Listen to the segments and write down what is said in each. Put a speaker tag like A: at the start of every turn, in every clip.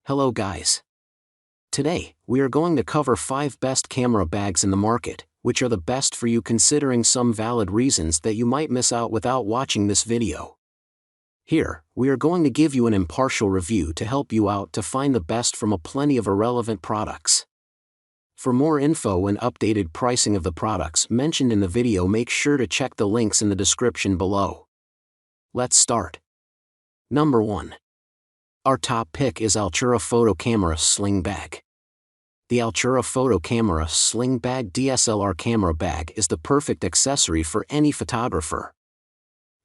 A: Hello guys. Today, we are going to cover 5 best camera bags in the market, which are the best for you considering some valid reasons that you might miss out without watching this video. Here, we are going to give you an impartial review to help you out to find the best from a plenty of irrelevant products. For more info and updated pricing of the products mentioned in the video, make sure to check the links in the description below. Let's start. Number 1. Our top pick is Altura Photo Camera Sling Bag. The Altura Photo Camera Sling Bag DSLR camera bag is the perfect accessory for any photographer.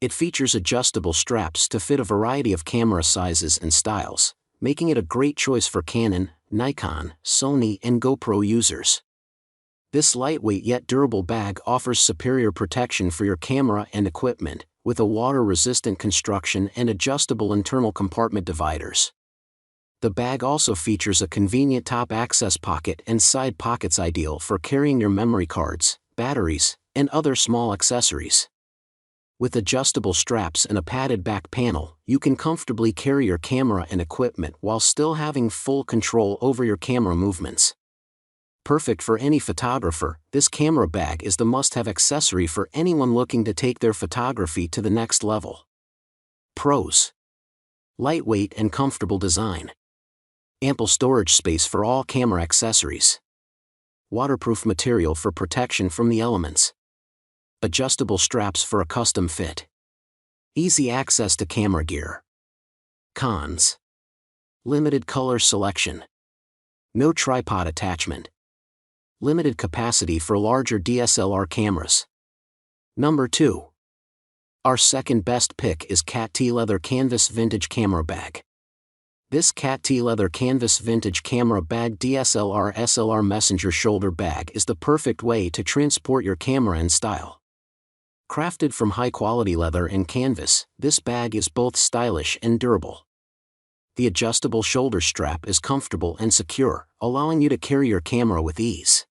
A: It features adjustable straps to fit a variety of camera sizes and styles, making it a great choice for Canon, Nikon, Sony and GoPro users. This lightweight yet durable bag offers superior protection for your camera and equipment, with a water-resistant construction and adjustable internal compartment dividers. The bag also features a convenient top access pocket and side pockets ideal for carrying your memory cards, batteries, and other small accessories. With adjustable straps and a padded back panel, you can comfortably carry your camera and equipment while still having full control over your camera movements. Perfect for any photographer, this camera bag is the must-have accessory for anyone looking to take their photography to the next level. Pros: lightweight and comfortable design. Ample storage space for all camera accessories. Waterproof material for protection from the elements. Adjustable straps for a custom fit. Easy access to camera gear. Cons: limited color selection. No tripod attachment. Limited capacity for larger DSLR cameras. Number 2. Our second best pick is Kattee Leather Canvas Vintage Camera Bag. This Kattee Leather Canvas Vintage Camera Bag DSLR SLR Messenger Shoulder Bag is the perfect way to transport your camera in style. Crafted from high-quality leather and canvas, this bag is both stylish and durable. The adjustable shoulder strap is comfortable and secure, allowing you to carry your camera with ease.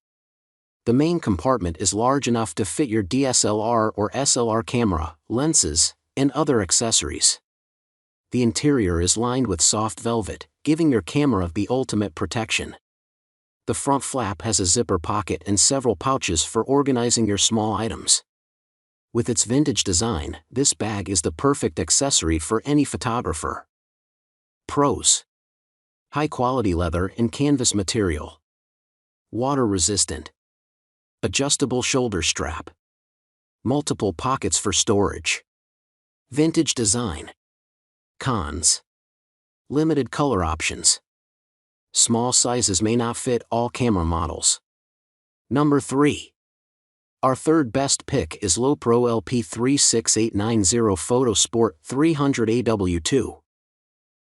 A: The main compartment is large enough to fit your DSLR or SLR camera, lenses, and other accessories. The interior is lined with soft velvet, giving your camera the ultimate protection. The front flap has a zipper pocket and several pouches for organizing your small items. With its vintage design, this bag is the perfect accessory for any photographer. Pros: high-quality leather and canvas material. Water-resistant. Adjustable shoulder strap. Multiple pockets for storage. Vintage design. Cons: limited color options. Small sizes may not fit all camera models. Number 3. Our third best pick is Lowepro LP36890 Photo Sport 300AW2.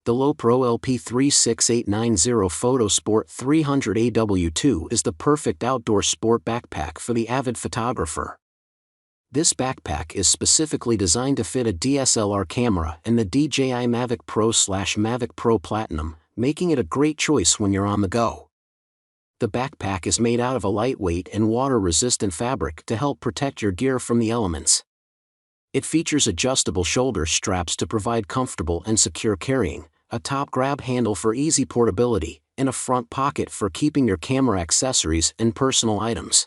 A: The Lowepro LP36890 Photo Sport 300AW2 is the perfect outdoor sport backpack for the avid photographer. This backpack is specifically designed to fit a DSLR camera and the DJI Mavic Pro/Mavic Pro Platinum, making it a great choice when you're on the go. The backpack is made out of a lightweight and water-resistant fabric to help protect your gear from the elements. It features adjustable shoulder straps to provide comfortable and secure carrying, a top grab handle for easy portability, and a front pocket for keeping your camera accessories and personal items.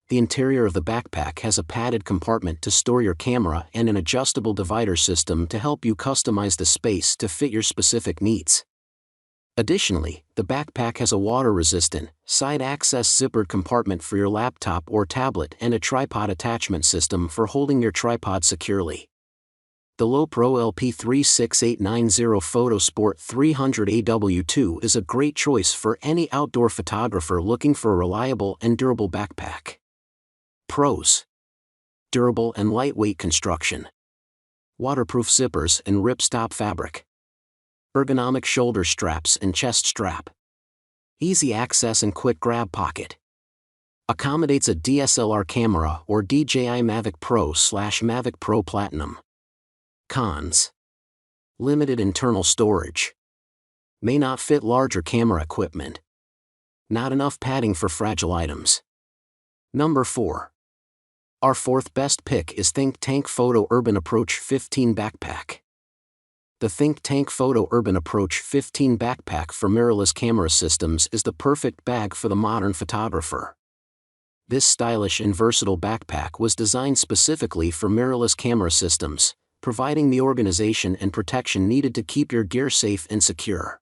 A: The interior of the backpack has a padded compartment to store your camera and an adjustable divider system to help you customize the space to fit your specific needs. Additionally, the backpack has a water-resistant, side-access zippered compartment for your laptop or tablet and a tripod attachment system for holding your tripod securely. The Lowepro LP36890 Photo Sport 300AW2 is a great choice for any outdoor photographer looking for a reliable and durable backpack. Pros: durable and lightweight construction. Waterproof zippers and ripstop fabric. Ergonomic shoulder straps and chest strap. Easy access and quick grab pocket. Accommodates a DSLR camera or DJI Mavic Pro/Mavic Pro Platinum. Cons: limited internal storage. May not fit larger camera equipment. Not enough padding for fragile items. Number 4. Our fourth best pick is Think Tank Photo Urban Approach 15 Backpack. The Think Tank Photo Urban Approach 15 backpack for mirrorless camera systems is the perfect bag for the modern photographer. This stylish and versatile backpack was designed specifically for mirrorless camera systems, providing the organization and protection needed to keep your gear safe and secure.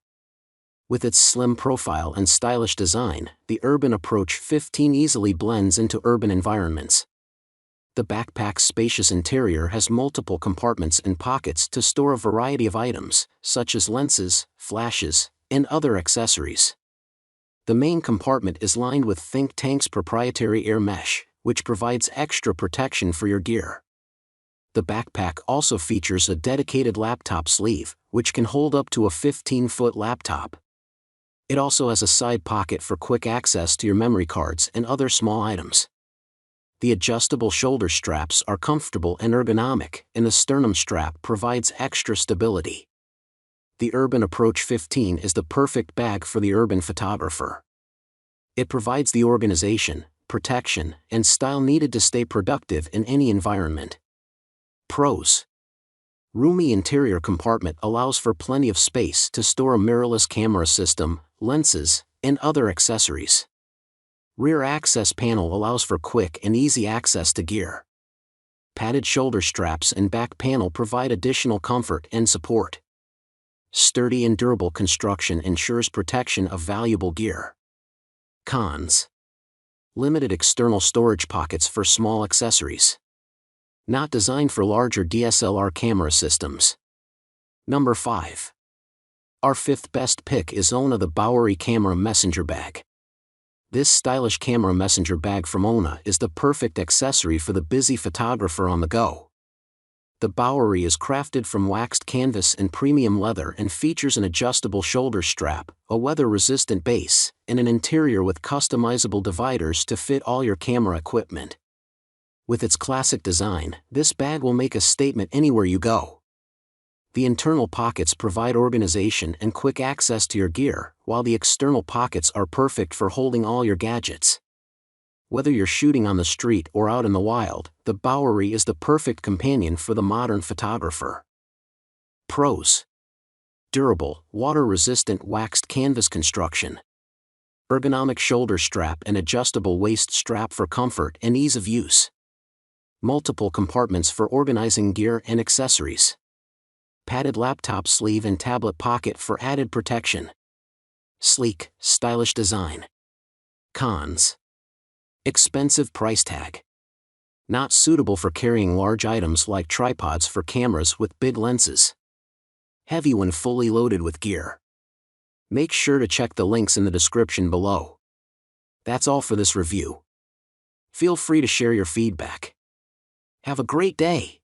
A: With its slim profile and stylish design, the Urban Approach 15 easily blends into urban environments. The backpack's spacious interior has multiple compartments and pockets to store a variety of items, such as lenses, flashes, and other accessories. The main compartment is lined with Think Tank's proprietary air mesh, which provides extra protection for your gear. The backpack also features a dedicated laptop sleeve, which can hold up to a 15-foot laptop. It also has a side pocket for quick access to your memory cards and other small items. The adjustable shoulder straps are comfortable and ergonomic, and the sternum strap provides extra stability. The Urban Approach 15 is the perfect bag for the urban photographer. It provides the organization, protection, and style needed to stay productive in any environment. Pros: roomy interior compartment allows for plenty of space to store a mirrorless camera system, lenses, and other accessories. Rear access panel allows for quick and easy access to gear. Padded shoulder straps and back panel provide additional comfort and support. Sturdy and durable construction ensures protection of valuable gear. Cons: limited external storage pockets for small accessories. Not designed for larger DSLR camera systems. Number 5. Our fifth best pick is Ona the Bowery Camera Messenger Bag. This stylish camera messenger bag from Ona is the perfect accessory for the busy photographer on the go. The Bowery is crafted from waxed canvas and premium leather and features an adjustable shoulder strap, a weather-resistant base, and an interior with customizable dividers to fit all your camera equipment. With its classic design, this bag will make a statement anywhere you go. The internal pockets provide organization and quick access to your gear, while the external pockets are perfect for holding all your gadgets. Whether you're shooting on the street or out in the wild, the Bowery is the perfect companion for the modern photographer. Pros: durable, water-resistant waxed canvas construction. Ergonomic shoulder strap and adjustable waist strap for comfort and ease of use. Multiple compartments for organizing gear and accessories. Padded laptop sleeve and tablet pocket for added protection. Sleek, stylish design. Cons: expensive price tag. Not suitable for carrying large items like tripods for cameras with big lenses. Heavy when fully loaded with gear. Make sure to check the links in the description below. That's all for this review. Feel free to share your feedback. Have a great day.